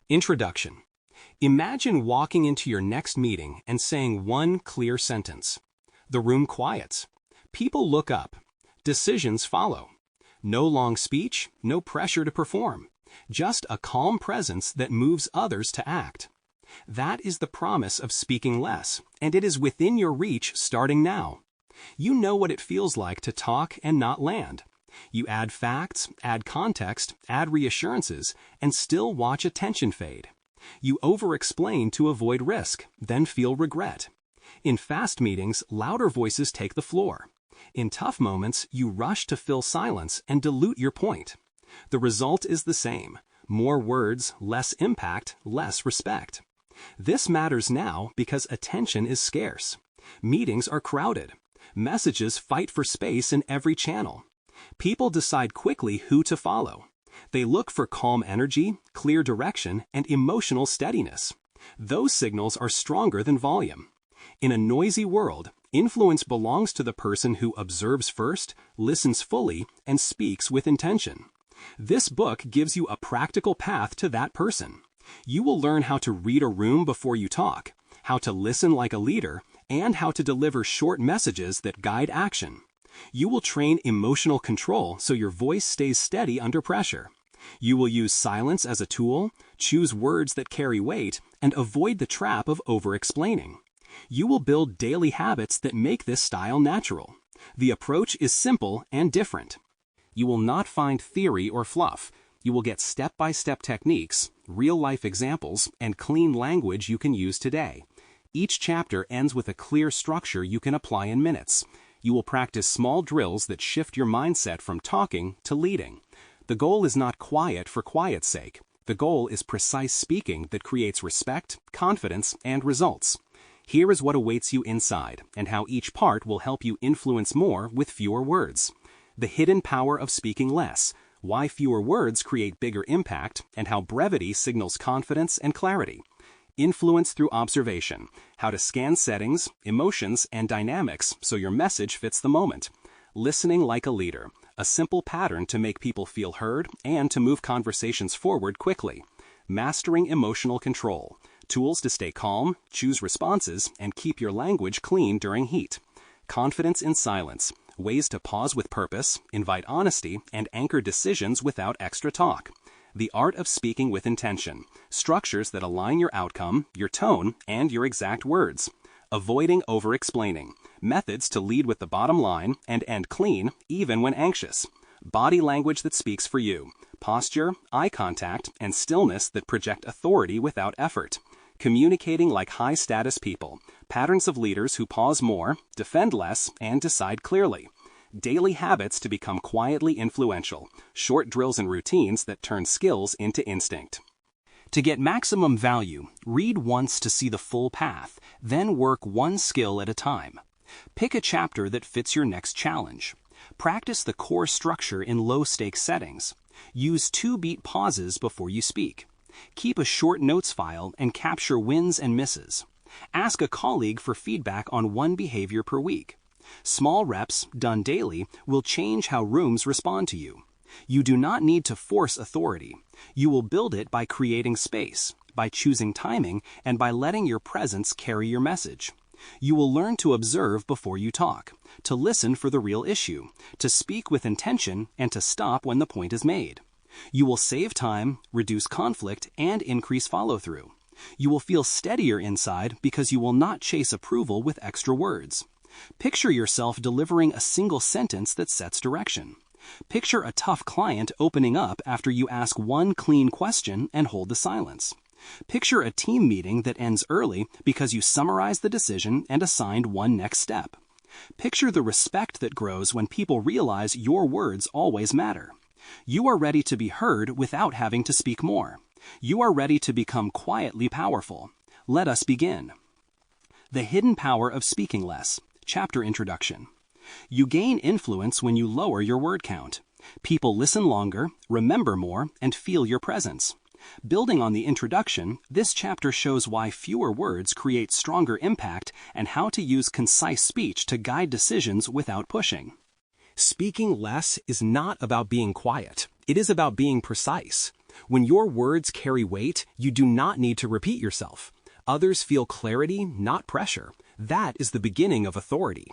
Introduction. Imagine walking into your next meeting and saying one clear sentence. The room quiets. People look up. Decisions follow. No long speech, no pressure to perform. Just a calm presence that moves others to act. That is the promise of speaking less, and it is within your reach starting now. You know what it feels like to talk and not land. You add facts, add context, add reassurances, and still watch attention fade. You overexplain to avoid risk, then feel regret. In fast meetings, louder voices take the floor. In tough moments, you rush to fill silence and dilute your point. The result is the same. More words, less impact, less respect. This matters now because attention is scarce. Meetings are crowded. Messages fight for space in every channel. People decide quickly who to follow. They look for calm energy, clear direction, and emotional steadiness. Those signals are stronger than volume. In a noisy world, influence belongs to the person who observes first, listens fully, and speaks with intention. This book gives you a practical path to that person. You will learn how to read a room before you talk, how to listen like a leader, and how to deliver short messages that guide action. You will train emotional control so your voice stays steady under pressure. You will use silence as a tool, choose words that carry weight, and avoid the trap of over-explaining. You will build daily habits that make this style natural. The approach is simple and different. You will not find theory or fluff. You will get step-by-step techniques, real-life examples, and clean language you can use today. Each chapter ends with a clear structure you can apply in minutes. You will practice small drills that shift your mindset from talking to leading. The goal is not quiet for quiet's sake. The goal is precise speaking that creates respect, confidence, and results. Here is what awaits you inside, and how each part will help you influence more with fewer words. The hidden power of speaking less, why fewer words create bigger impact, and how brevity signals confidence and clarity. Influence through observation, how to scan settings, emotions, and dynamics so your message fits the moment. Listening like a leader, a simple pattern to make people feel heard and to move conversations forward quickly. Mastering emotional control, tools to stay calm, choose responses, and keep your language clean during heat. Confidence in silence, ways to pause with purpose, invite honesty, and anchor decisions without extra talk. The art of speaking with intention, structures that align your outcome, your tone, and your exact words. Avoiding over-explaining, methods to lead with the bottom line and end clean even when anxious. Body language that speaks for you, posture, eye contact, and stillness that project authority without effort. Communicating like high-status people, patterns of leaders who pause more, defend less, and decide clearly. Daily habits to become quietly influential, short drills and routines that turn skills into instinct. To get maximum value, read once to see the full path, then work one skill at a time. Pick a chapter that fits your next challenge. Practice the core structure in low-stakes settings. Use 2-beat pauses before you speak. Keep a short notes file and capture wins and misses. Ask a colleague for feedback on one behavior per week. Small reps, done daily, will change how rooms respond to you. You do not need to force authority. You will build it by creating space, by choosing timing, and by letting your presence carry your message. You will learn to observe before you talk, to listen for the real issue, to speak with intention, and to stop when the point is made. You will save time, reduce conflict, and increase follow-through. You will feel steadier inside because you will not chase approval with extra words. Picture yourself delivering a single sentence that sets direction. Picture a tough client opening up after you ask one clean question and hold the silence. Picture a team meeting that ends early because you summarized the decision and assigned one next step. Picture the respect that grows when people realize your words always matter. You are ready to be heard without having to speak more. You are ready to become quietly powerful. Let us begin. The Hidden Power of Speaking Less. Chapter Introduction. You gain influence when you lower your word count. People listen longer, remember more, and feel your presence. Building on the introduction, this chapter shows why fewer words create stronger impact and how to use concise speech to guide decisions without pushing. Speaking less is not about being quiet. It is about being precise. When your words carry weight, you do not need to repeat yourself. Others feel clarity, not pressure. That is the beginning of authority.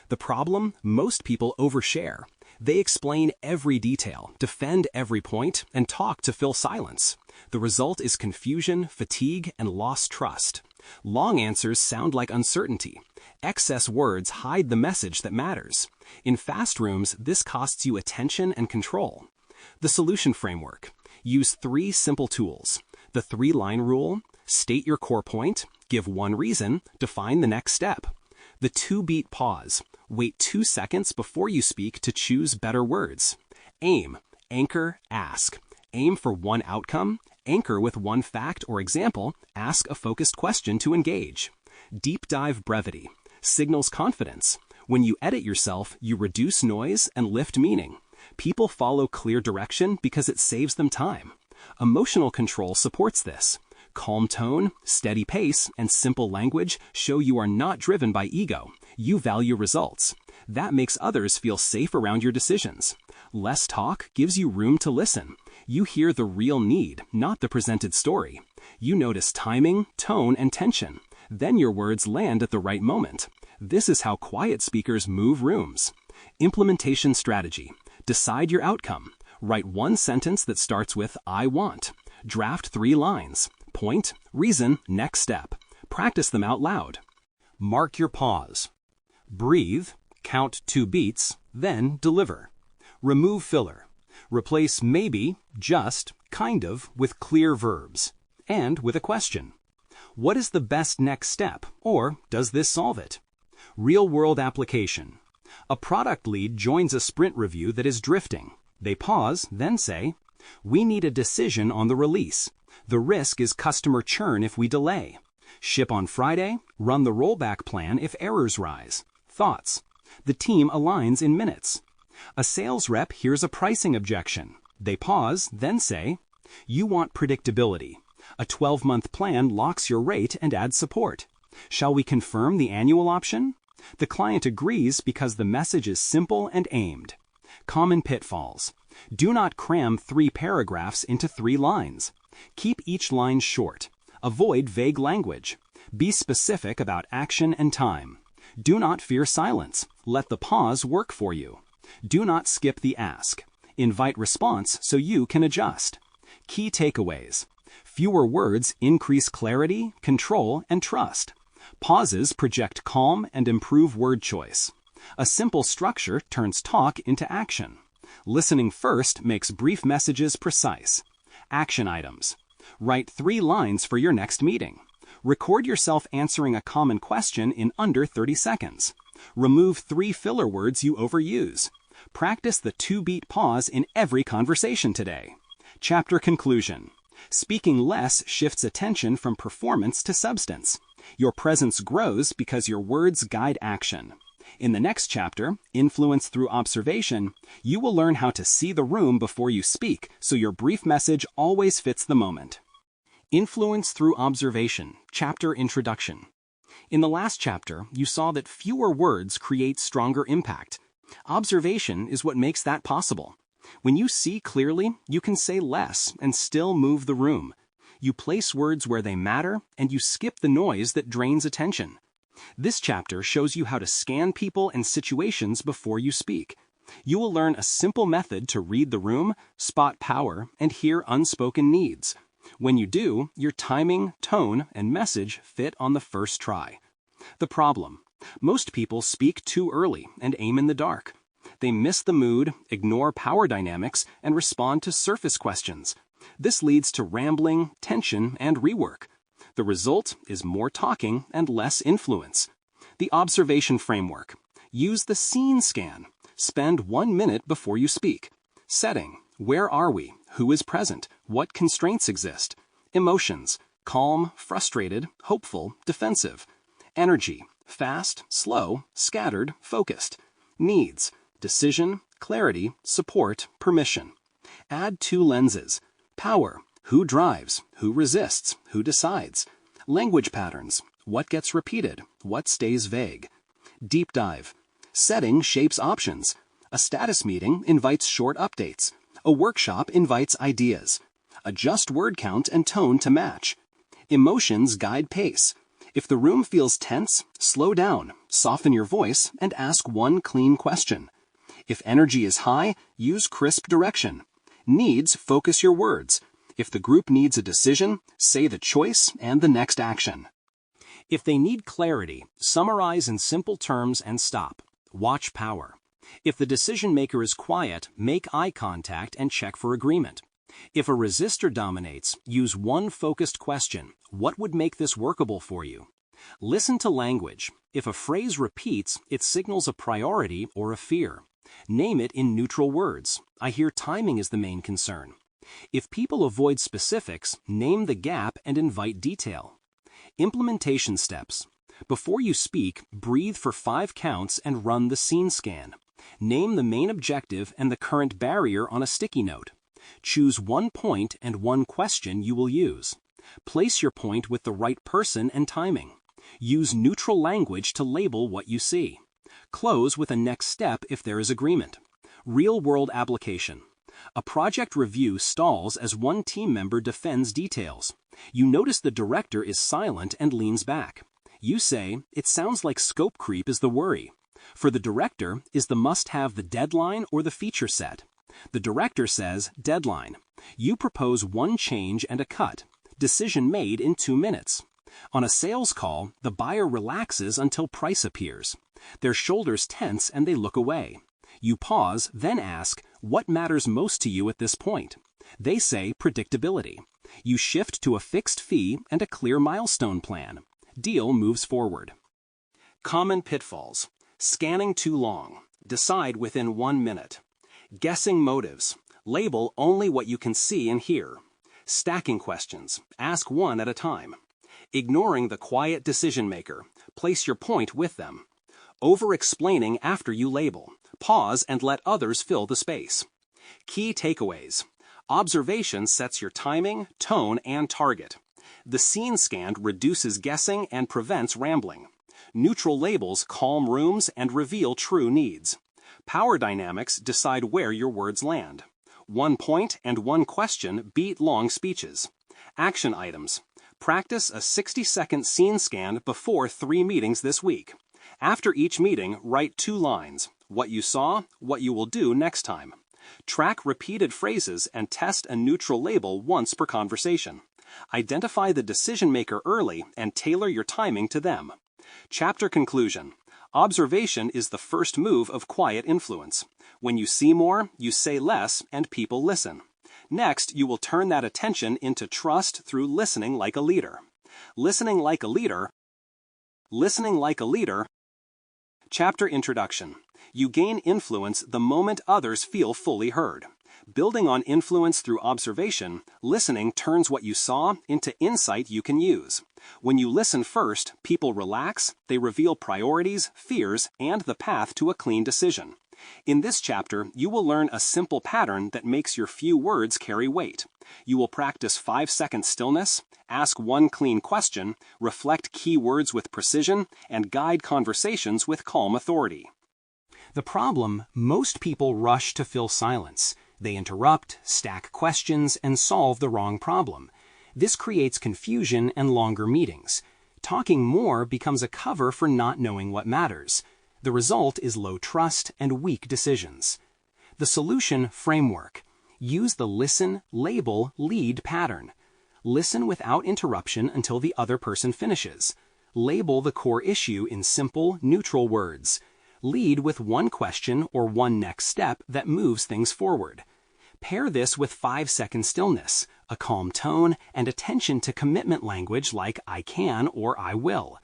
The problem? Most people overshare. They explain every detail, defend every point, and talk to fill silence. The result is confusion, fatigue, and lost trust. Long answers sound like uncertainty. Excess words hide the message that matters. In fast rooms, this costs you attention and control. The solution framework. Use 3 simple tools. The 3-line rule. State your core point. Give 1 reason. Define the next step. The 2-beat pause. Wait 2 seconds before you speak to choose better words. Aim. Anchor. Ask. Aim for 1 outcome. Anchor with 1 fact or example. Ask a focused question to engage. Deep dive brevity. Signals confidence. When you edit yourself, you reduce noise and lift meaning. People follow clear direction because it saves them time. Emotional control supports this. Calm tone, steady pace, and simple language show you are not driven by ego. You value results. That makes others feel safe around your decisions. Less talk gives you room to listen. You hear the real need, not the presented story. You notice timing, tone, and tension. Then your words land at the right moment. This is how quiet speakers move rooms. Implementation strategy. Decide your outcome. Write 1 sentence that starts with I want. Draft 3 lines. Point, reason, next step. Practice them out loud. Mark your pause. Breathe, count 2 beats, then deliver. Remove filler. Replace maybe, just, kind of with clear verbs. And with a question. What is the best next step, or does this solve it? Real-world application. A product lead joins a sprint review that is drifting. They pause, then say, we need a decision on the release. The risk is customer churn if we delay. Ship on Friday, run the rollback plan if errors rise. Thoughts. The team aligns in minutes. A sales rep hears a pricing objection. They pause, then say, you want predictability. A 12-month plan locks your rate and adds support. Shall we confirm the annual option? The client agrees because the message is simple and aimed. Common pitfalls. Do not cram 3 paragraphs into 3 lines. Keep each line short. Avoid vague language. Be specific about action and time. Do not fear silence. Let the pause work for you. Do not skip the ask. Invite response so you can adjust. Key takeaways. Fewer words increase clarity, control, and trust. Pauses project calm and improve word choice. A simple structure turns talk into action. Listening first makes brief messages precise. Action items. Write 3 lines for your next meeting. Record yourself answering a common question in under 30 seconds. Remove 3 filler words you overuse. Practice the 2-beat pause in every conversation today. Chapter conclusion. Speaking less shifts attention from performance to substance. Your presence grows because your words guide action. In the next chapter, Influence Through Observation, you will learn how to see the room before you speak so your brief message always fits the moment. Influence Through Observation, Chapter Introduction. In the last chapter, you saw that fewer words create stronger impact. Observation is what makes that possible. When you see clearly, you can say less and still move the room. You place words where they matter, and you skip the noise that drains attention. This chapter shows you how to scan people and situations before you speak. You will learn a simple method to read the room, spot power, and hear unspoken needs. When you do, your timing, tone, and message fit on the first try. The problem: most people speak too early and aim in the dark. They miss the mood, ignore power dynamics, and respond to surface questions. This leads to rambling, tension, and rework. The result is more talking and less influence. The observation framework. Use the scene scan. Spend 1 minute before you speak. Setting. Where are we? Who is present? What constraints exist? Emotions. Calm, frustrated, hopeful, defensive. Energy. Fast, slow, scattered, focused. Needs. Decision, clarity, support, permission. Add 2 lenses. Power. Who drives? Who resists? Who decides? Language patterns. What gets repeated? What stays vague? Deep dive. Setting shapes options. A status meeting invites short updates. A workshop invites ideas. Adjust word count and tone to match. Emotions guide pace. If the room feels tense, slow down, soften your voice, and ask one clean question. If energy is high, use crisp direction. Needs, focus your words. If the group needs a decision, say the choice and the next action. If they need clarity, summarize in simple terms and stop. Watch power. If the decision maker is quiet, make eye contact and check for agreement. If a resistor dominates, use one focused question. What would make this workable for you? Listen to language. If a phrase repeats, it signals a priority or a fear. Name it in neutral words. I hear timing is the main concern. If people avoid specifics, name the gap and invite detail. Implementation steps. Before you speak, breathe for 5 counts and run the scene scan. Name the main objective and the current barrier on a sticky note. Choose one point and one question you will use. Place your point with the right person and timing. Use neutral language to label what you see. Close with a next step if there is agreement. Real-world application. A project review stalls as one team member defends details. You notice the director is silent and leans back. You say, "It sounds like scope creep is the worry." For the director, is the must-have the deadline or the feature set? The director says, "Deadline." You propose one change and a cut. Decision made in 2 minutes. On a sales call, the buyer relaxes until price appears. Their shoulders tense and they look away. You pause, then ask, "What matters most to you at this point?" They say, "Predictability." You shift to a fixed fee and a clear milestone plan. Deal moves forward. Common pitfalls. Scanning too long. Decide within 1 minute. Guessing motives. Label only what you can see and hear. Stacking questions. Ask one at a time. Ignoring the quiet decision maker. Place your point with them. Over-explaining after you label. Pause and let others fill the space. Key takeaways. Observation sets your timing, tone, and target. The scene scan reduces guessing and prevents rambling. Neutral labels calm rooms and reveal true needs. Power dynamics decide where your words land. One point and one question beat long speeches. Action items. Practice a 60-second scene scan before 3 meetings this week. After each meeting, write 2 lines. What you saw, what you will do next time. Track repeated phrases and test a neutral label once per conversation. Identify the decision maker early and tailor your timing to them. Chapter conclusion. Observation is the first move of quiet influence. When you see more, you say less, and people listen. Next, you will turn that attention into trust through listening like a leader. Listening like a leader. Listening like a leader. Chapter introduction. You gain influence the moment others feel fully heard. Building on influence through observation, listening turns what you saw into insight you can use. When you listen first, people relax, they reveal priorities, fears, and the path to a clean decision. In this chapter, you will learn a simple pattern that makes your few words carry weight. You will practice 5-second stillness, ask one clean question, reflect key words with precision, and guide conversations with calm authority. The problem, most people rush to fill silence. They interrupt, stack questions, and solve the wrong problem. This creates confusion and longer meetings. Talking more becomes a cover for not knowing what matters. The result is low trust and weak decisions. The solution framework. Use the listen, label, lead pattern. Listen without interruption until the other person finishes. Label the core issue in simple, neutral words. Lead with one question or one next step that moves things forward. Pair this with 5-second stillness, a calm tone, and attention to commitment language like "I can" or "I will."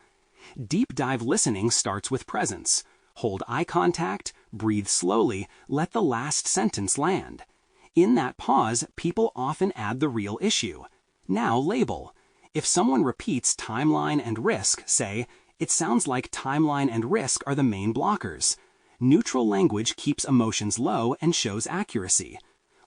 Deep dive listening starts with presence. Hold eye contact, breathe slowly, let the last sentence land. In that pause, people often add the real issue. Now label. If someone repeats timeline and risk, say, "It sounds like timeline and risk are the main blockers." Neutral language keeps emotions low and shows accuracy.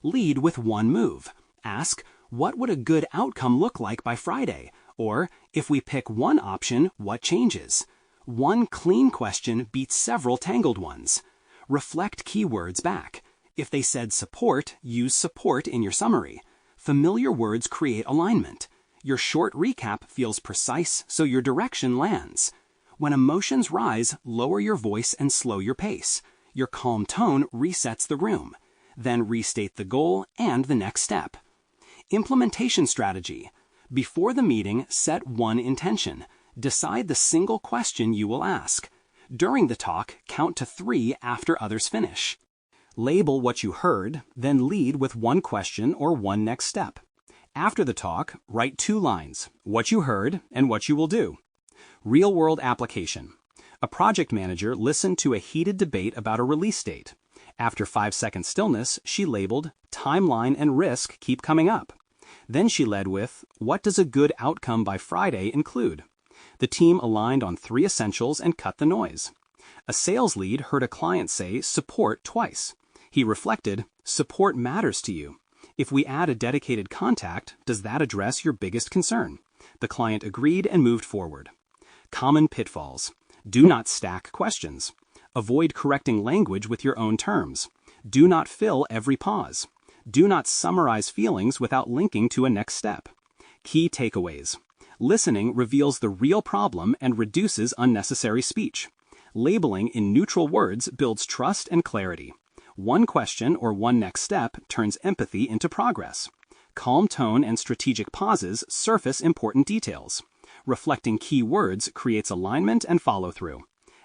Lead with one move. Ask, "What would a good outcome look like by Friday?" Or, "If we pick one option, what changes?" One clean question beats several tangled ones. Reflect keywords back. If they said support, use support in your summary. Familiar words create alignment. Your short recap feels precise, so your direction lands. When emotions rise, lower your voice and slow your pace. Your calm tone resets the room. Then restate the goal and the next step. Implementation strategy. Before the meeting, set one intention. Decide the single question you will ask. During the talk, count to 3 after others finish. Label what you heard, then lead with one question or one next step. After the talk, write 2 lines, what you heard and what you will do. Real-world application. A project manager listened to a heated debate about a release date. After 5-second stillness, she labeled, timeline and risk keep coming up. Then she led with, what does a good outcome by Friday include? The team aligned on 3 essentials and cut the noise. A sales lead heard a client say support twice. He reflected, support matters to you. If we add a dedicated contact, does that address your biggest concern? The client agreed and moved forward. Common pitfalls. Do not stack questions. Avoid correcting language with your own terms. Do not fill every pause. Do not summarize feelings without linking to a next step. Key takeaways. Listening reveals the real problem and reduces unnecessary speech. Labeling in neutral words builds trust and clarity. One question or one next step turns empathy into progress. Calm tone and strategic pauses surface important details. Reflecting key words creates alignment and follow-through.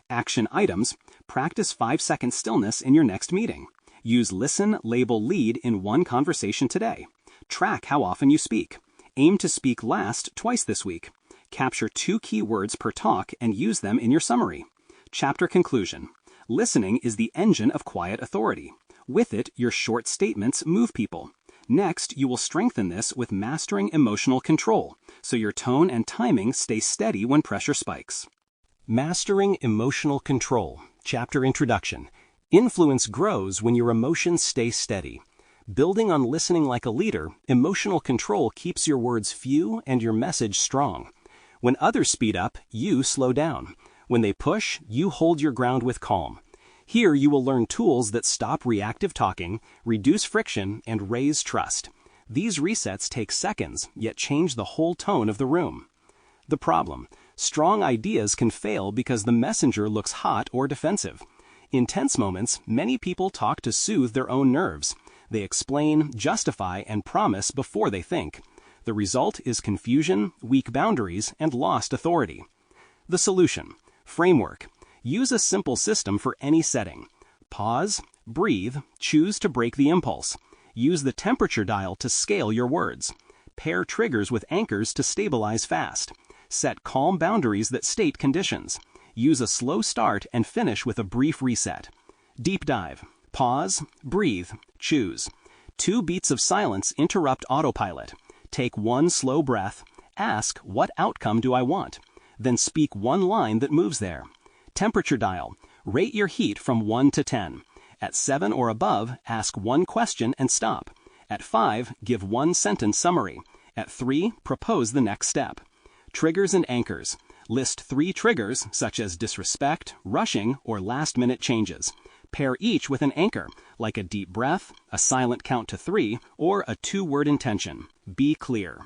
Action items. Practice 5-second stillness in your next meeting. Use listen, label, lead in one conversation today. Track how often you speak. Aim to speak last twice this week. Capture 2 key words per talk and use them in your summary. Chapter conclusion. Listening is the engine of quiet authority. With it, your short statements move people. Next, you will strengthen this with mastering emotional control, so your tone and timing stay steady when pressure spikes. Mastering emotional control. Chapter introduction. Influence grows when your emotions stay steady. Building on listening like a leader, emotional control keeps your words few and your message strong. When others speed up, you slow down. When they push, you hold your ground with calm. Here you will learn tools that stop reactive talking, reduce friction, and raise trust. These resets take seconds, yet change the whole tone of the room. The problem: strong ideas can fail because the messenger looks hot or defensive. In tense moments, many people talk to soothe their own nerves. They explain, justify, and promise before they think. The result is confusion, weak boundaries, and lost authority. The solution. Framework. Use a simple system for any setting. Pause, breathe, choose to break the impulse. Use the temperature dial to scale your words. Pair triggers with anchors to stabilize fast. Set calm boundaries that state conditions. Use a slow start and finish with a brief reset. Deep dive. Pause, breathe, choose. 2 beats of silence interrupt autopilot. Take 1 slow breath. Ask, what outcome do I want? Then speak 1 line that moves there. Temperature dial. Rate your heat from 1 to 10. At 7 or above, ask 1 question and stop. At 5, give 1 sentence summary. At 3, propose the next step. Triggers and anchors. List 3 triggers, such as disrespect, rushing, or last-minute changes. Pair each with an anchor, like a deep breath, a silent count to 3, or a 2-word intention. Be clear.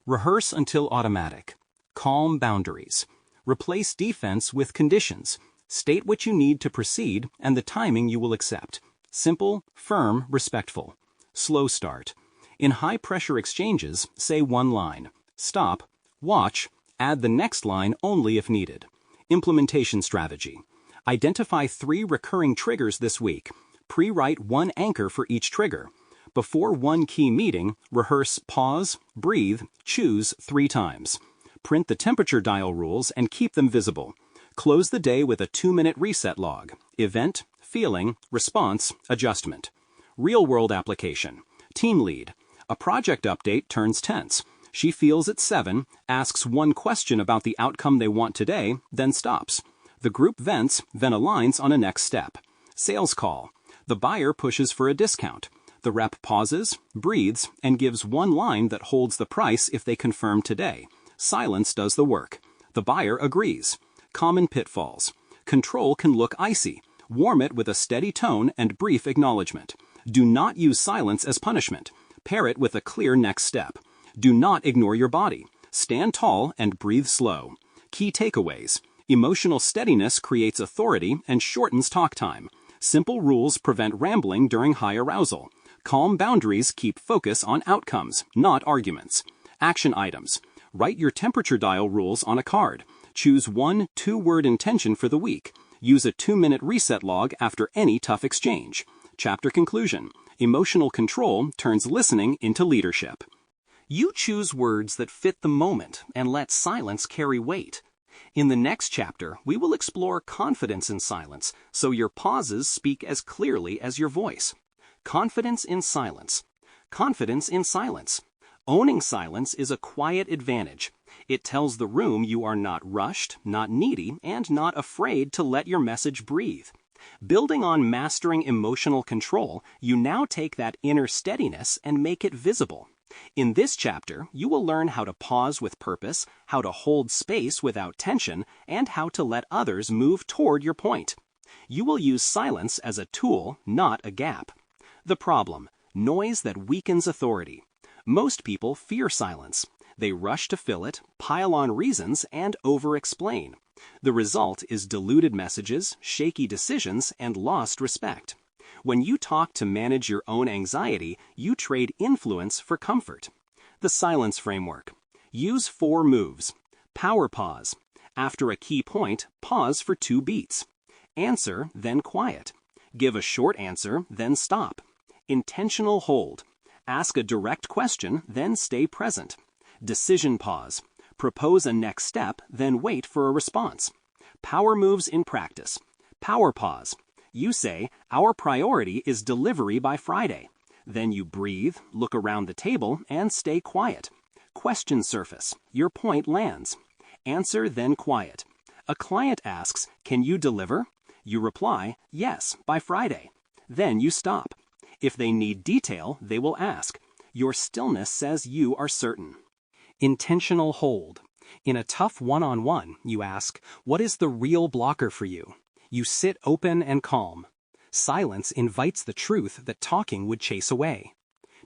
Rehearse until automatic. Calm boundaries. Replace defense with conditions. State what you need to proceed and the timing you will accept. Simple, firm, respectful. Slow start. In high-pressure exchanges, say 1 line. Stop, watch, add the next line only if needed. Implementation strategy. Identify 3 recurring triggers this week. Pre-write 1 anchor for each trigger. Before 1 key meeting, rehearse pause, breathe, choose 3 times. Print the temperature dial rules and keep them visible. Close the day with a 2-minute reset log. Event, feeling, response, adjustment. Real-world application. Team lead. A project update turns tense. She feels at 7, asks 1 question about the outcome they want today, then stops. The group vents, then aligns on a next step. Sales call. The buyer pushes for a discount. The rep pauses, breathes, and gives 1 line that holds the price if they confirm today. Silence does the work. The buyer agrees. Common pitfalls. Control can look icy. Warm it with a steady tone and brief acknowledgement. Do not use silence as punishment. Pair it with a clear next step. Do not ignore your body. Stand tall and breathe slow. Key takeaways. Emotional steadiness creates authority and shortens talk time. Simple rules prevent rambling during high arousal. Calm boundaries keep focus on outcomes, not arguments. Action items. Write your temperature dial rules on a card. Choose one 2-word intention for the week. Use a 2-minute reset log after any tough exchange. Chapter conclusion. Emotional control turns listening into leadership. You choose words that fit the moment and let silence carry weight. In the next chapter, we will explore confidence in silence, so your pauses speak as clearly as your voice. Confidence in silence. Confidence in silence. Owning silence is a quiet advantage. It tells the room you are not rushed, not needy, and not afraid to let your message breathe. Building on mastering emotional control, you now take that inner steadiness and make it visible. In this chapter, you will learn how to pause with purpose, how to hold space without tension, and how to let others move toward your point. You will use silence as a tool, not a gap. The problem: noise that weakens authority. Most people fear silence. They rush to fill it, pile on reasons, and over-explain. The result is diluted messages, shaky decisions, and lost respect. When you talk to manage your own anxiety, you trade influence for comfort. The silence framework. Use 4 moves. Power pause. After a key point, pause for 2 beats. Answer, then quiet. Give a short answer, then stop. Intentional hold. Ask a direct question, then stay present. Decision pause. Propose a next step, then wait for a response. Power moves in practice. Power pause. You say, our priority is delivery by Friday. Then you breathe, look around the table, and stay quiet. Question surface. Your point lands. Answer, then quiet. A client asks, can you deliver? You reply, yes, by Friday. Then you stop. If they need detail, they will ask. Your stillness says you are certain. Intentional hold. In a tough one-on-one, you ask, what is the real blocker for you? You sit open and calm. Silence invites the truth that talking would chase away.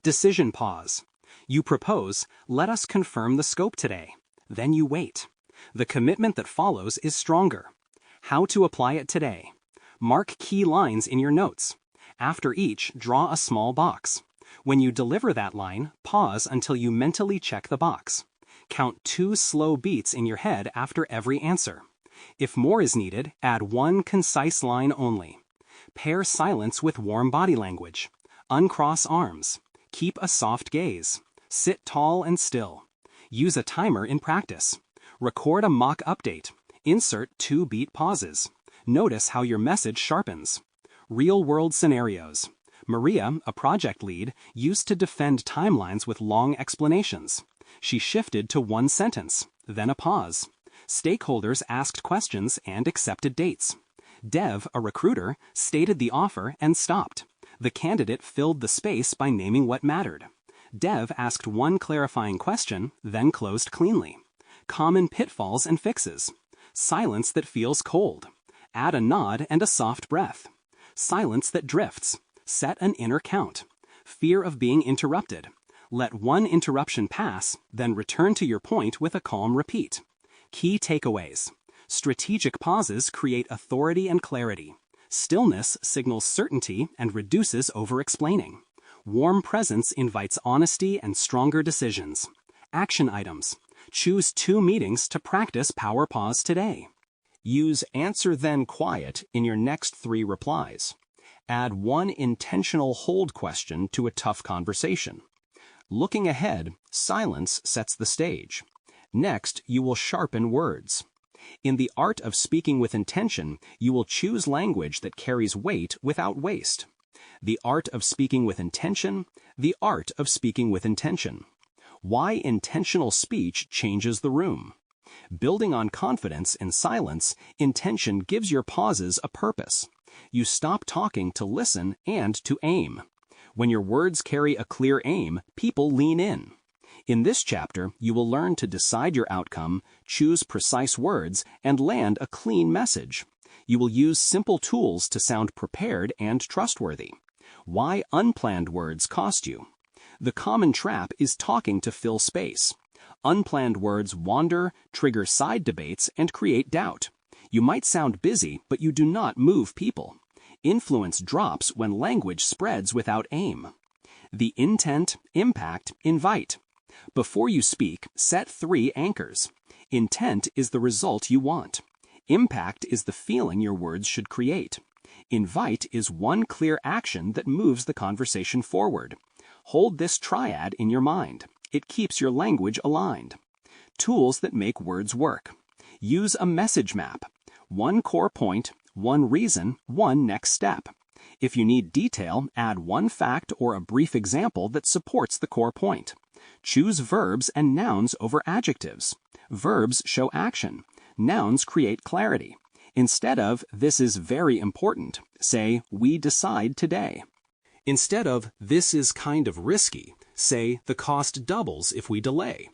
Decision pause. You propose, let us confirm the scope today. Then you wait. The commitment that follows is stronger. How to apply it today. Mark key lines in your notes. After each, draw a small box. When you deliver that line, pause until you mentally check the box. Count 2 slow beats in your head after every answer. If more is needed, add 1 concise line only. Pair silence with warm body language. Uncross arms. Keep a soft gaze. Sit tall and still. Use a timer in practice. Record a mock update. Insert 2-beat pauses. Notice how your message sharpens. Real-world scenarios. Maria, a project lead, used to defend timelines with long explanations. She shifted to 1 sentence, then a pause. Stakeholders asked questions and accepted dates. Dev, a recruiter, stated the offer and stopped. The candidate filled the space by naming what mattered. Dev asked 1 clarifying question, then closed cleanly. Common pitfalls and fixes. Silence that feels cold. Add a nod and a soft breath. Silence that drifts. Set an inner count. Fear of being interrupted. Let 1 interruption pass, then return to your point with a calm repeat. Key takeaways. Strategic pauses create authority and clarity. Stillness signals certainty and reduces over-explaining. Warm presence invites honesty and stronger decisions. Action items. Choose 2 meetings to practice power pause today. Use answer then quiet in your next 3 replies. Add 1 intentional hold question to a tough conversation. Looking ahead, silence sets the stage. Next, you will sharpen words. In the art of speaking with intention, you will choose language that carries weight without waste. The art of speaking with intention, the art of speaking with intention. Why intentional speech changes the room. Building on confidence in silence, intention gives your pauses a purpose. You stop talking to listen and to aim. When your words carry a clear aim, people lean in. In this chapter, you will learn to decide your outcome, choose precise words, and land a clean message. You will use simple tools to sound prepared and trustworthy. Why unplanned words cost you. The common trap is talking to fill space. Unplanned words wander, trigger side debates, and create doubt. You might sound busy, but you do not move people. Influence drops when language spreads without aim. The intent, impact, invite. Before you speak, set 3 anchors. Intent is the result you want. Impact is the feeling your words should create. Invite is one clear action that moves the conversation forward. Hold this triad in your mind. It keeps your language aligned. Tools that make words work. Use a message map. 1 core point, 1 reason, 1 next step. If you need detail, add 1 fact or a brief example that supports the core point. Choose verbs and nouns over adjectives. Verbs show action. Nouns create clarity. Instead of, "This is very important," say, "We decide today." Instead of, "This is kind of risky," say, "The cost doubles if we delay."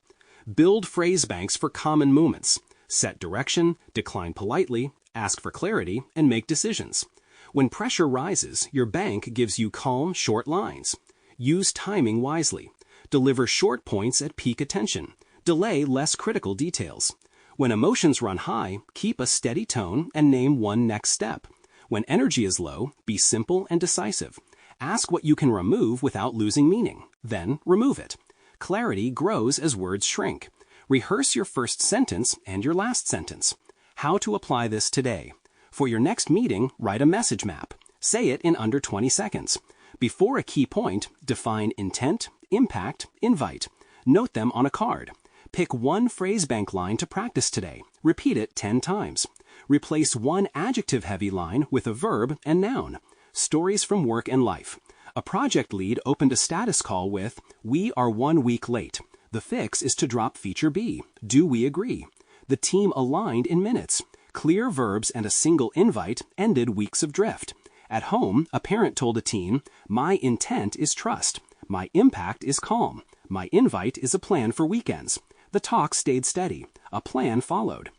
Build phrase banks for common moments. Set direction, decline politely, ask for clarity, and make decisions. When pressure rises, your bank gives you calm, short lines. Use timing wisely. Deliver short points at peak attention. Delay less critical details. When emotions run high, keep a steady tone and name 1 next step. When energy is low, be simple and decisive. Ask what you can remove without losing meaning. Then remove it. Clarity grows as words shrink. Rehearse your first sentence and your last sentence. How to apply this today. For your next meeting, write a message map. Say it in under 20 seconds. Before a key point, define intent, impact, invite. Note them on a card. Pick 1 phrase bank line to practice today. Repeat it 10 times. Replace 1 adjective-heavy line with a verb and noun. Stories from work and life. A project lead opened a status call with, "We are 1 week late. The fix is to drop feature B. Do we agree?" The team aligned in minutes. Clear verbs and a single invite ended weeks of drift. At home, a parent told a teen, "My intent is trust. My impact is calm. My invite is a plan for weekends." The talk stayed steady. A plan followed.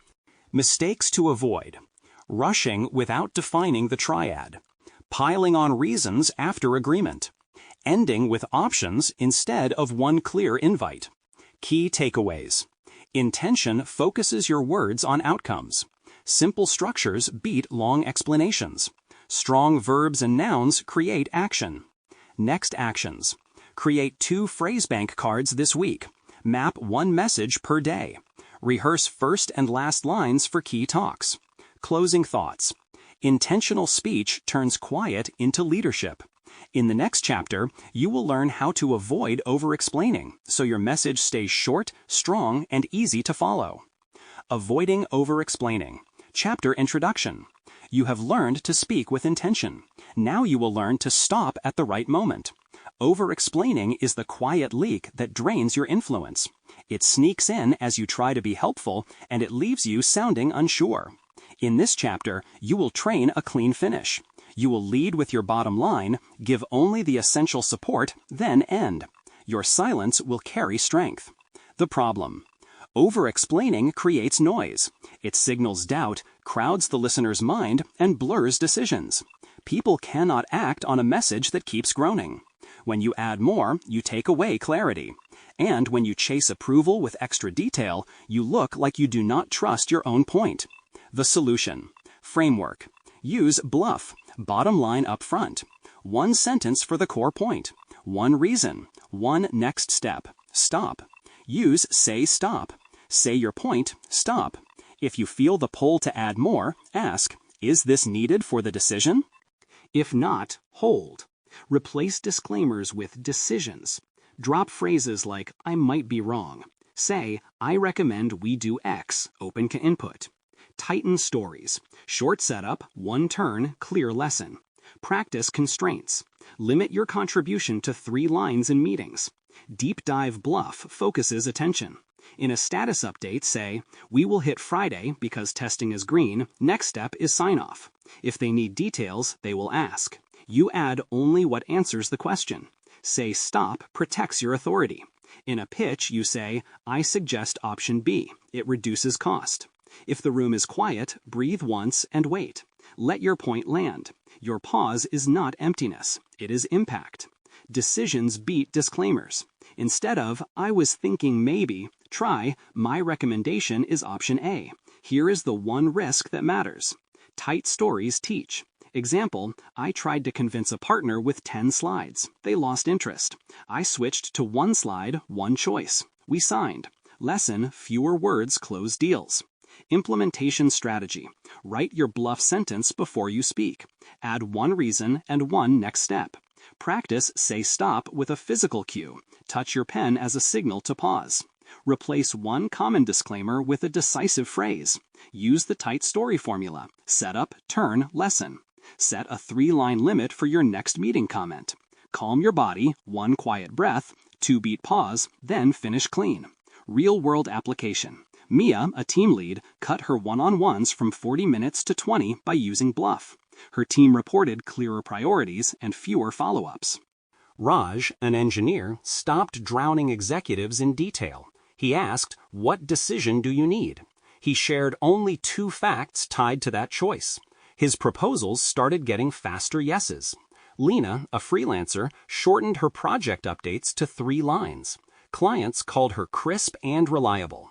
Mistakes to avoid. Rushing without defining the triad. Piling on reasons after agreement. Ending with options instead of 1 clear invite. Key takeaways. Intention focuses your words on outcomes. Simple structures beat long explanations. Strong verbs and nouns create action. Next actions. Create 2 phrase bank cards this week. Map 1 message per day. Rehearse first and last lines for key talks. Closing thoughts. Intentional speech turns quiet into leadership. In the next chapter, you will learn how to avoid over-explaining so your message stays short, strong, and easy to follow. Avoiding over-explaining. Chapter Introduction. You have learned to speak with intention. Now you will learn to stop at the right moment. Over-explaining is the quiet leak that drains your influence. It sneaks in as you try to be helpful, and it leaves you sounding unsure. In this chapter, you will train a clean finish. You will lead with your bottom line, give only the essential support, then end. Your silence will carry strength. The problem. Over-explaining creates noise. It signals doubt, crowds the listener's mind, and blurs decisions. People cannot act on a message that keeps groaning. When you add more, you take away clarity. And when you chase approval with extra detail, you look like you do not trust your own point. The solution. Framework. Use BLUFF, bottom line up front. 1 sentence for the core point. 1 reason. 1 next step. Stop. Use Say Stop. Say your point, stop. If you feel the pull to add more, ask, "Is this needed for the decision?" If not, hold. Replace disclaimers with decisions. Drop phrases like, "I might be wrong." Say, "I recommend we do X, open to input." Tighten stories. Short setup, 1 turn, clear lesson. Practice constraints. Limit your contribution to 3 lines in meetings. Deep dive BLUFF focuses attention. In a status update, say, "We will hit Friday because testing is green. Next step is sign-off." If they need details, they will ask. You add only what answers the question. Say stop protects your authority. In a pitch, you say, "I suggest option B. It reduces cost." If the room is quiet, breathe once and wait. Let your point land. Your pause is not emptiness. It is impact. Decisions beat disclaimers. Instead of, "I was thinking maybe," try, "My recommendation is option A. Here is the one risk that matters." Tight stories teach. Example, "I tried to convince a partner with 10 slides. They lost interest. I switched to one slide, one choice. We signed." Lesson, fewer words close deals. Implementation strategy. Write your bluff sentence before you speak. Add one reason and one next step. Practice say stop with a physical cue. Touch your pen as a signal to pause. Replace one common disclaimer with a decisive phrase. Use the tight story formula. Setup, turn, lesson. Set a 3-line limit for your next meeting comment. Calm your body, 1 quiet breath, 2-beat pause, then finish clean. Real-world application. Mia, a team lead, cut her one-on-ones from 40 minutes to 20 by using bluff. Her team reported clearer priorities and fewer follow-ups. Raj, an engineer, stopped drowning executives in detail. He asked, "What decision do you need?" He shared only 2 facts tied to that choice. His proposals started getting faster yeses. Lena, a freelancer, shortened her project updates to 3 lines. Clients called her crisp and reliable.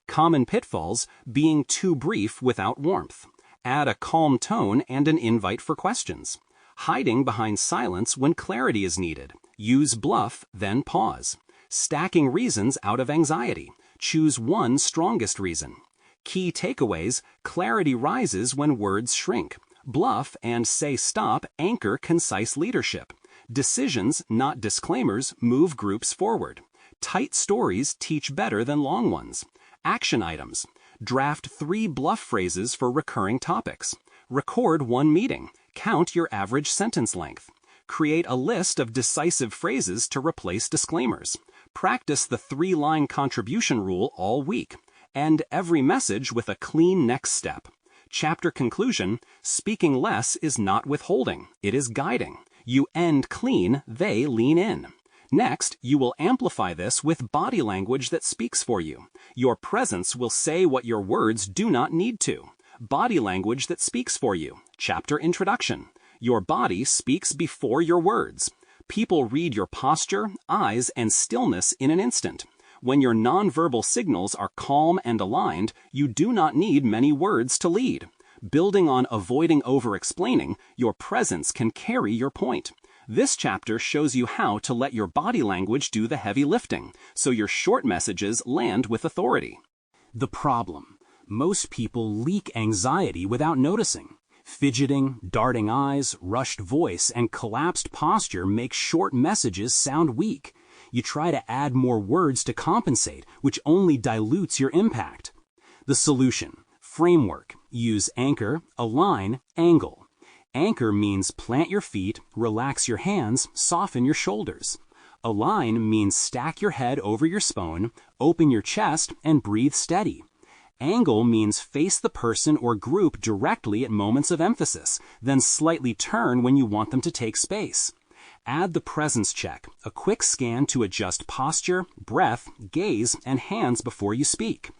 Common pitfalls: being too brief without warmth. Add a calm tone and an invite for questions. Hiding behind silence when clarity is needed. Use bluff, then pause. Stacking reasons out of anxiety. Choose one strongest reason. Key takeaways: clarity rises when words shrink. Bluff and say stop anchor concise leadership. Decisions, not disclaimers, move groups forward. Tight stories teach better than long ones. Action items. Draft 3 bluff phrases for recurring topics. Record 1 meeting. Count your average sentence length. Create a list of decisive phrases to replace disclaimers. Practice the 3-line contribution rule all week. End every message with a clean next step. Chapter conclusion: speaking less is not withholding, it is guiding. You end clean, they lean in. Next, you will amplify this with body language that speaks for you. Your presence will say what your words do not need to. Body language that speaks for you. Chapter introduction. Your body speaks before your words. People read your posture, eyes, and stillness in an instant. When your nonverbal signals are calm and aligned, you do not need many words to lead. Building on avoiding over-explaining, your presence can carry your point. This chapter shows you how to let your body language do the heavy lifting, so your short messages land with authority. The problem: most people leak anxiety without noticing. Fidgeting, darting eyes, rushed voice, and collapsed posture make short messages sound weak. You try to add more words to compensate, which only dilutes your impact. The solution: framework. Use anchor, align, angle. Anchor means plant your feet, relax your hands, soften your shoulders. Align means stack your head over your spine, open your chest, and breathe steady. Angle means face the person or group directly at moments of emphasis, then slightly turn when you want them to take space. Add the presence check, a quick scan to adjust posture, breath, gaze, and hands before you speak.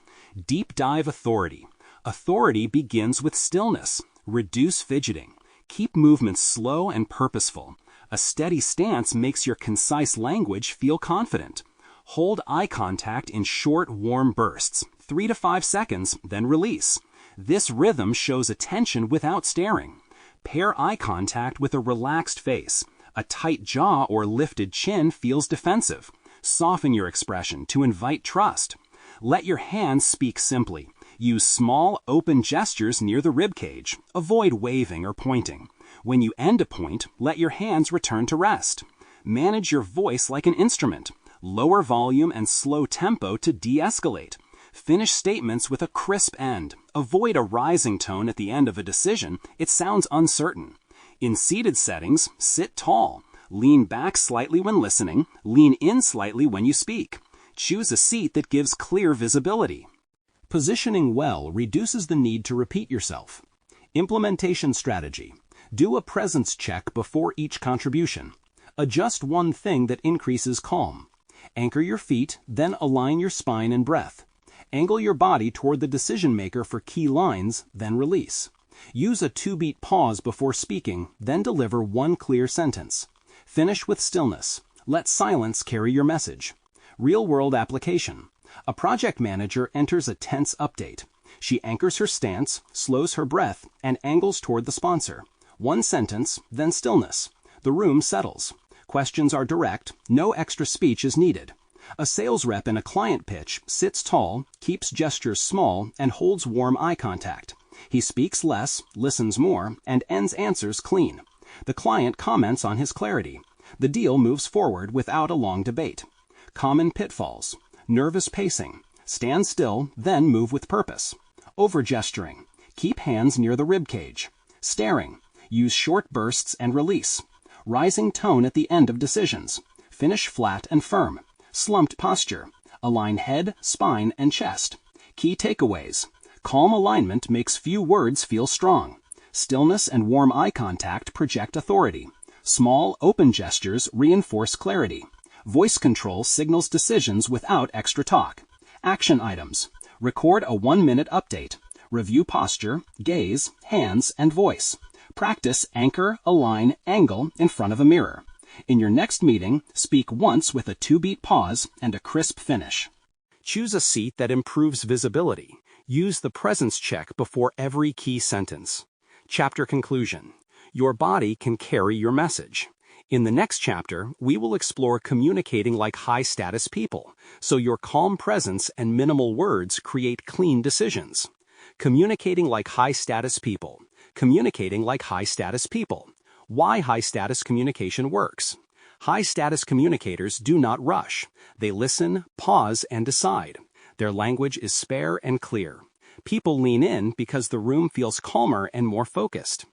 Deep dive authority. Authority begins with stillness. Reduce fidgeting. Keep movements slow and purposeful. A steady stance makes your concise language feel confident. Hold eye contact in short, warm bursts, 3 to 5 seconds, then release. This rhythm shows attention without staring. Pair eye contact with a relaxed face. A tight jaw or lifted chin feels defensive. Soften your expression to invite trust. Let your hands speak simply. Use small, open gestures near the ribcage. Avoid waving or pointing. When you end a point, let your hands return to rest. Manage your voice like an instrument. Lower volume and slow tempo to de-escalate. Finish statements with a crisp end. Avoid a rising tone at the end of a decision. It sounds uncertain. In seated settings, sit tall. Lean back slightly when listening. Lean in slightly when you speak. Choose a seat that gives clear visibility. Positioning well reduces the need to repeat yourself. Implementation strategy. Do a presence check before each contribution. Adjust one thing that increases calm. Anchor your feet, then align your spine and breath. Angle your body toward the decision maker for key lines, then release. Use a 2-beat pause before speaking, then deliver one clear sentence. Finish with stillness. Let silence carry your message. Real-world application. A project manager enters a tense update. She anchors her stance, slows her breath, and angles toward the sponsor. One sentence, then stillness. The room settles. Questions are direct. No extra speech is needed. A sales rep in a client pitch sits tall, keeps gestures small, and holds warm eye contact. He speaks less, listens more, and ends answers clean. The client comments on his clarity. The deal moves forward without a long debate. Common pitfalls. Nervous pacing. Stand still, then move with purpose. Over-gesturing. Keep hands near the rib cage. Staring. Use short bursts and release. Rising tone at the end of decisions. Finish flat and firm. Slumped posture. Align head, spine, and chest. Key takeaways. Calm alignment makes few words feel strong. Stillness and warm eye contact project authority. Small, open gestures reinforce clarity. Voice control signals decisions without extra talk. Action items. Record a 1-minute update. Review posture, gaze, hands, and voice. Practice anchor, align, angle in front of a mirror. In your next meeting, speak once with a 2-beat pause and a crisp finish. Choose a seat that improves visibility. Use the presence check before every key sentence. Chapter conclusion. Your body can carry your message. In the next chapter, we will explore communicating like high-status people, so your calm presence and minimal words create clean decisions. Communicating like high-status people. Communicating like high-status people. Why high-status communication works. High-status communicators do not rush. They listen, pause, and decide. Their language is spare and clear. People lean in because the room feels calmer and more focused.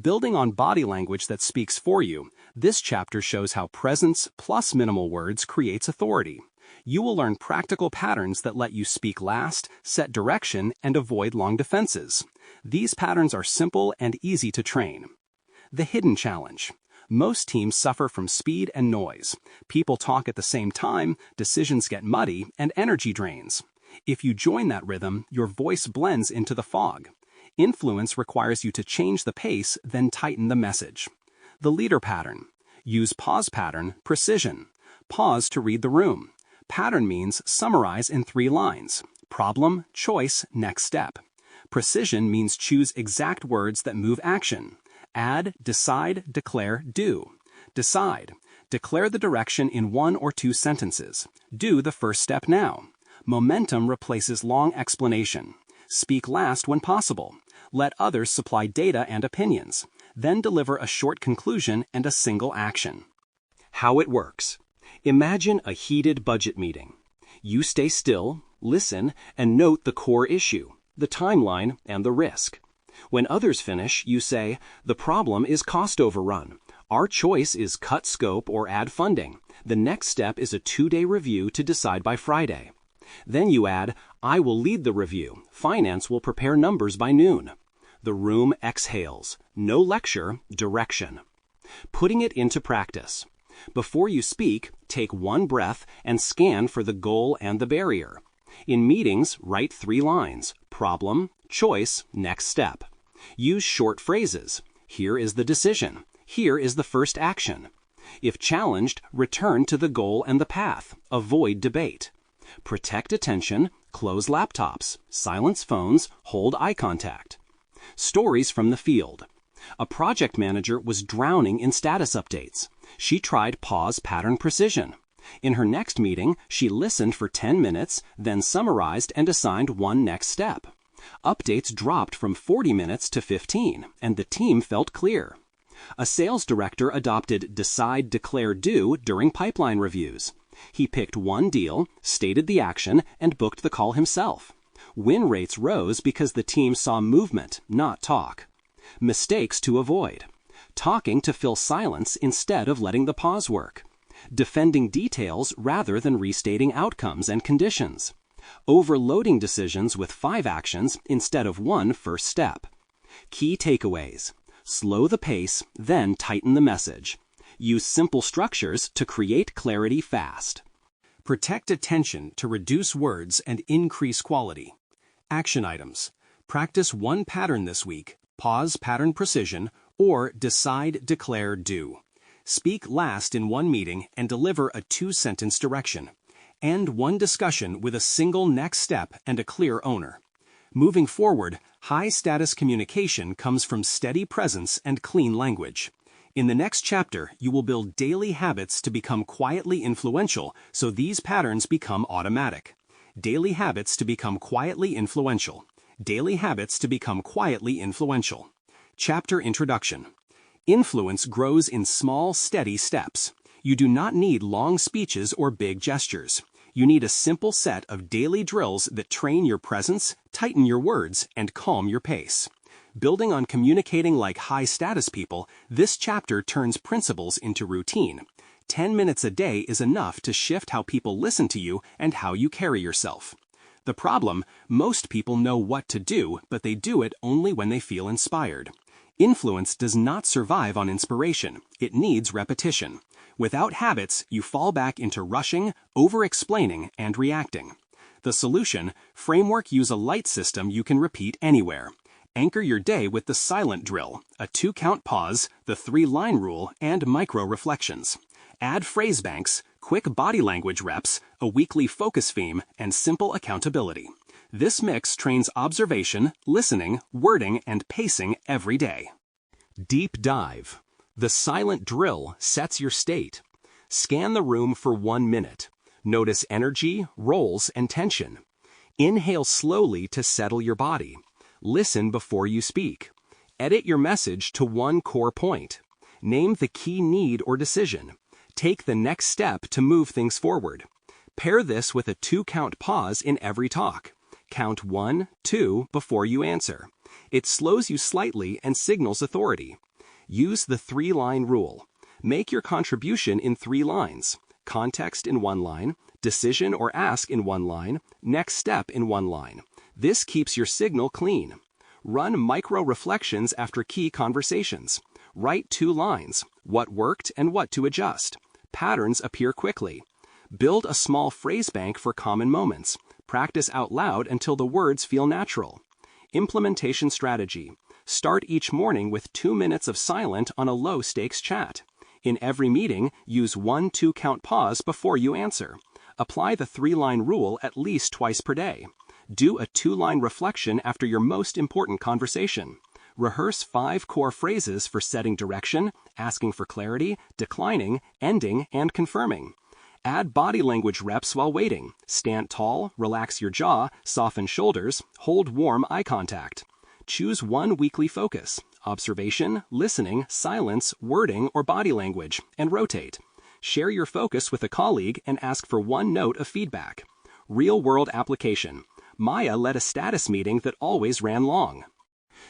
Building on body language that speaks for you, this chapter shows how presence plus minimal words creates authority. You will learn practical patterns that let you speak last, set direction, and avoid long defenses. These patterns are simple and easy to train. The hidden challenge. Most teams suffer from speed and noise. People talk at the same time, decisions get muddy, and energy drains. If you join that rhythm, your voice blends into the fog. Influence requires you to change the pace, then tighten the message. The leader pattern. Use pause pattern, precision. Pause to read the room. Pattern means summarize in 3 lines. Problem, choice, next step. Precision means choose exact words that move action. Add, decide, declare, do. Decide. Declare the direction in 1 or 2 sentences. Do the first step now. Momentum replaces long explanation. Speak last when possible. Let others supply data and opinions. Then deliver a short conclusion and a single action. How it works. Imagine a heated budget meeting. You stay still, listen, and note the core issue, the timeline, and the risk. When others finish, you say, "The problem is cost overrun. Our choice is cut scope or add funding. The next step is a 2-day review to decide by Friday." Then you add, "I will lead the review. Finance will prepare numbers by noon." The room exhales. No lecture, direction. Putting it into practice. Before you speak, take 1 breath and scan for the goal and the barrier. In meetings, write 3 lines: problem, choice, next step. Use short phrases. Here is the decision. Here is the first action. If challenged, return to the goal and the path. Avoid debate. Protect attention, close laptops, silence phones, hold eye contact. Stories from the field. A project manager was drowning in status updates. She tried pause pattern precision. In her next meeting, she listened for 10 minutes, then summarized and assigned 1 next step. Updates dropped from 40 minutes to 15, and the team felt clear. A sales director adopted decide, declare, do during pipeline reviews. He picked 1 deal, stated the action, and booked the call himself. Win rates rose because the team saw movement, not talk. Mistakes to avoid. Talking to fill silence instead of letting the pause work. Defending details rather than restating outcomes and conditions. Overloading decisions with 5 actions instead of 1 first step. Key takeaways. Slow the pace, then tighten the message. Use simple structures to create clarity fast. Protect attention to reduce words and increase quality. Action items. Practice 1 pattern this week, pause pattern precision, or decide, declare, do. Speak last in one meeting and deliver a 2-sentence direction. End one discussion with a single next step and a clear owner. Moving forward, high-status communication comes from steady presence and clean language. In the next chapter, you will build daily habits to become quietly influential so these patterns become automatic. Daily habits to become quietly influential. Daily habits to become quietly influential. Chapter Introduction. Influence grows in small, steady steps. You do not need long speeches or big gestures. You need a simple set of daily drills that train your presence, tighten your words, and calm your pace. Building on communicating like high-status people, this chapter turns principles into routine. 10 minutes a day is enough to shift how people listen to you and how you carry yourself. The problem, most people know what to do, but they do it only when they feel inspired. Influence does not survive on inspiration. It needs repetition. Without habits, you fall back into rushing, over-explaining, and reacting. The solution, framework: use a light system you can repeat anywhere. Anchor your day with the silent drill, a 2-count pause, the 3-line rule, and micro-reflections. Add phrase banks, quick body language reps, a weekly focus theme, and simple accountability. This mix trains observation, listening, wording, and pacing every day. Deep dive. The silent drill sets your state. Scan the room for 1 minute. Notice energy, roles, and tension. Inhale slowly to settle your body. Listen before you speak. Edit your message to one core point. Name the key need or decision. Take the next step to move things forward. Pair this with a 2-count pause in every talk. Count 1, 2 before you answer. It slows you slightly and signals authority. Use the 3-line rule. Make your contribution in 3 lines. Context in 1 line, decision or ask in 1 line, next step in 1 line. This keeps your signal clean. Run micro-reflections after key conversations. Write 2 lines, what worked and what to adjust. Patterns appear quickly. Build a small phrase bank for common moments. Practice out loud until the words feel natural. Implementation strategy. Start each morning with 2 minutes of silent on a low-stakes chat. In every meeting, use 1 2-count pause before you answer. Apply the 3-line rule at least twice per day. Do a 2-line reflection after your most important conversation. Rehearse 5 core phrases for setting direction, asking for clarity, declining, ending, and confirming. Add body language reps while waiting. Stand tall, relax your jaw, soften shoulders, hold warm eye contact. Choose 1 weekly focus: observation, listening, silence, wording, or body language, and rotate. Share your focus with a colleague and ask for 1 note of feedback. Real-world application. Maya led a status meeting that always ran long.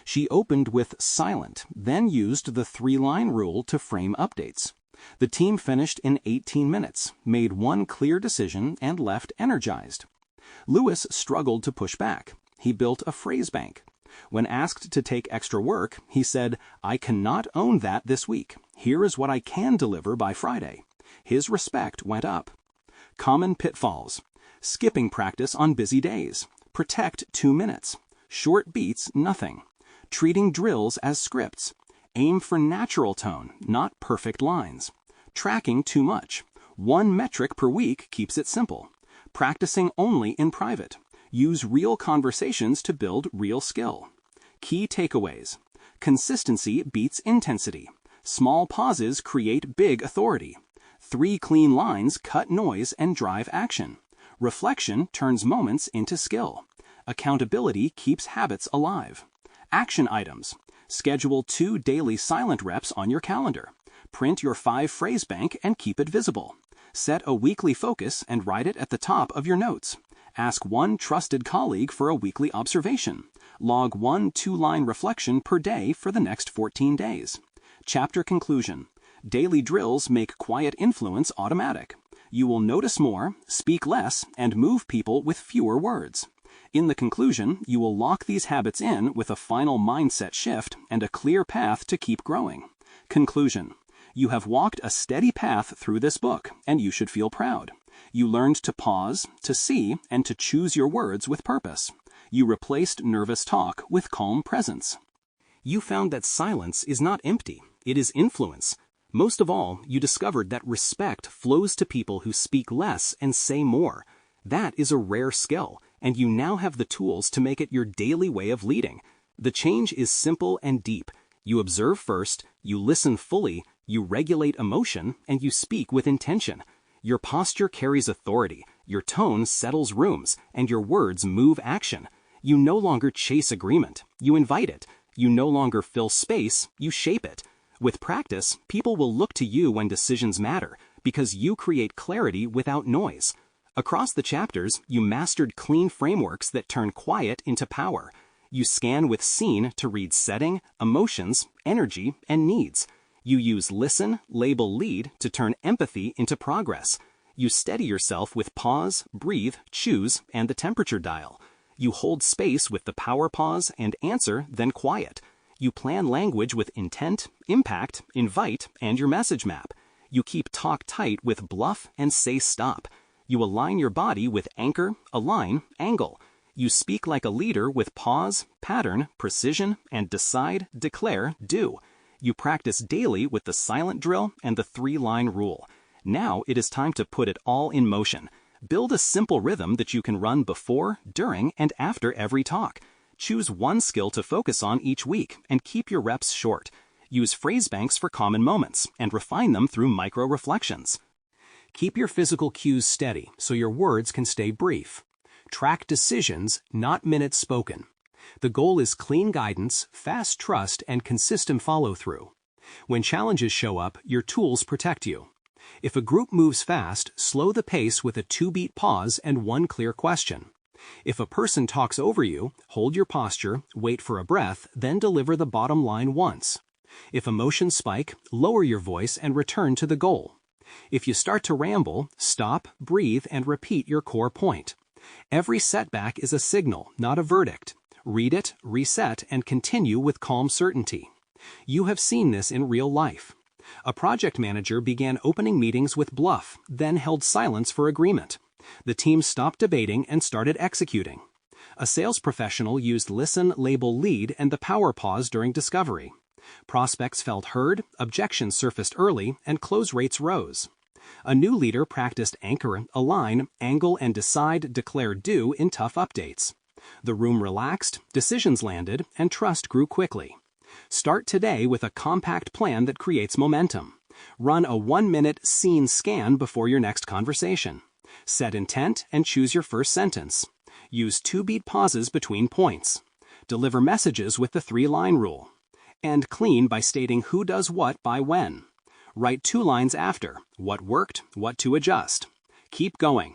She opened with silent, then used the 3-line rule to frame updates. The team finished in 18 minutes, made 1 clear decision, and left energized. Lewis struggled to push back. He built a phrase bank. When asked to take extra work, he said, "I cannot own that this week. Here is what I can deliver by Friday." His respect went up. Common pitfalls. Skipping practice on busy days. Protect 2 minutes. Short beats, nothing. Treating drills as scripts. Aim for natural tone, not perfect lines. Tracking too much. 1 metric per week keeps it simple. Practicing only in private. Use real conversations to build real skill. Key takeaways. Consistency beats intensity. Small pauses create big authority. 3 clean lines cut noise and drive action. Reflection turns moments into skill. Accountability keeps habits alive. Action items. Schedule 2 daily silent reps on your calendar. Print your 5 phrase bank and keep it visible. Set a weekly focus and write it at the top of your notes. Ask 1 trusted colleague for a weekly observation. Log 1 2-line reflection per day for the next 14 days. Chapter conclusion. Daily drills make quiet influence automatic. You will notice more, speak less, and move people with fewer words. In the conclusion, you will lock these habits in with a final mindset shift and a clear path to keep growing. Conclusion. You have walked a steady path through this book, and you should feel proud. You learned to pause, to see, and to choose your words with purpose. You replaced nervous talk with calm presence. You found that silence is not empty, it is influence. Most of all, you discovered that respect flows to people who speak less and say more. That is a rare skill, and you now have the tools to make it your daily way of leading. The change is simple and deep. You observe first, you listen fully, you regulate emotion, and you speak with intention. Your posture carries authority, your tone settles rooms, and your words move action. You no longer chase agreement, you invite it. You no longer fill space, you shape it. With practice, people will look to you when decisions matter, because you create clarity without noise. Across the chapters, you mastered clean frameworks that turn quiet into power. You scan with scene to read setting, emotions, energy, and needs. You use listen, label, lead to turn empathy into progress. You steady yourself with pause, breathe, choose, and the temperature dial. You hold space with the power pause and answer, then quiet. You plan language with intent, impact, invite, and your message map. You keep talk tight with bluff and say stop. You align your body with anchor, align, angle. You speak like a leader with pause, pattern, precision, and decide, declare, do. You practice daily with the silent drill and the 3-line rule. Now it is time to put it all in motion. Build a simple rhythm that you can run before, during, and after every talk. Choose one skill to focus on each week and keep your reps short. Use phrase banks for common moments and refine them through micro-reflections. Keep your physical cues steady so your words can stay brief. Track decisions, not minutes spoken. The goal is clean guidance, fast trust, and consistent follow-through. When challenges show up, your tools protect you. If a group moves fast, slow the pace with a 2-beat pause and one clear question. If a person talks over you, hold your posture, wait for a breath, then deliver the bottom line once. If emotions spike, lower your voice and return to the goal. If you start to ramble, stop, breathe, and repeat your core point. Every setback is a signal, not a verdict. Read it, reset, and continue with calm certainty. You have seen this in real life. A project manager began opening meetings with bluff, then held silence for agreement. The team stopped debating and started executing. A sales professional used listen, label, lead, and the power pause during discovery. Prospects felt heard, objections surfaced early, and close rates rose. A new leader practiced anchor, align, angle, and decide, declare, do in tough updates. The room relaxed, decisions landed, and trust grew quickly. Start today with a compact plan that creates momentum. Run a 1-minute scene scan before your next conversation. Set intent and choose your first sentence. Use 2-beat pauses between points. Deliver messages with the 3-line rule. End clean by stating who does what by when. Write 2 lines after, what worked, what to adjust. Keep going.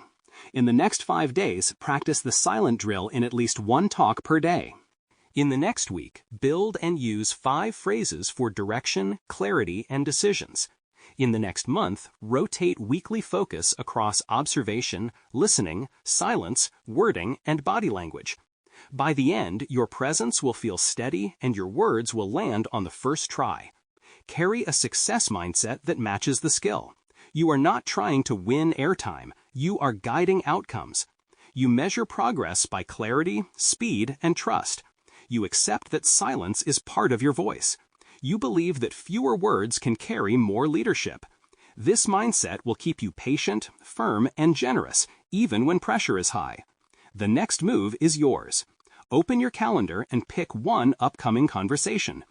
In the next 5 days, practice the silent drill in at least 1 talk per day. In the next week, build and use 5 phrases for direction, clarity, and decisions. In the next month, rotate weekly focus across observation, listening, silence, wording, and body language. By the end, your presence will feel steady and your words will land on the first try. Carry a success mindset that matches the skill. You are not trying to win airtime. You are guiding outcomes. You measure progress by clarity, speed, and trust. You accept that silence is part of your voice. You believe that fewer words can carry more leadership. This mindset will keep you patient, firm, and generous, even when pressure is high. The next move is yours. Open your calendar and pick one upcoming conversation.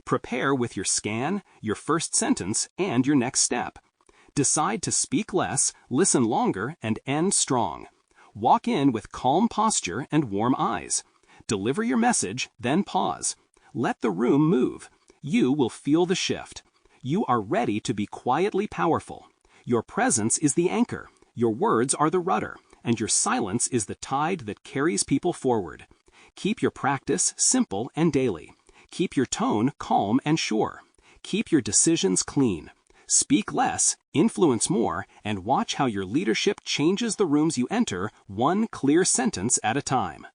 Prepare with your scan, your first sentence, and your next step. Decide to speak less, listen longer, and end strong. Walk in with calm posture and warm eyes. Deliver your message, then pause. Let the room move. You will feel the shift. You are ready to be quietly powerful. Your presence is the anchor, your words are the rudder, and your silence is the tide that carries people forward. Keep your practice simple and daily. Keep your tone calm and sure. Keep your decisions clean. Speak less, influence more, and watch how your leadership changes the rooms you enter, one clear sentence at a time.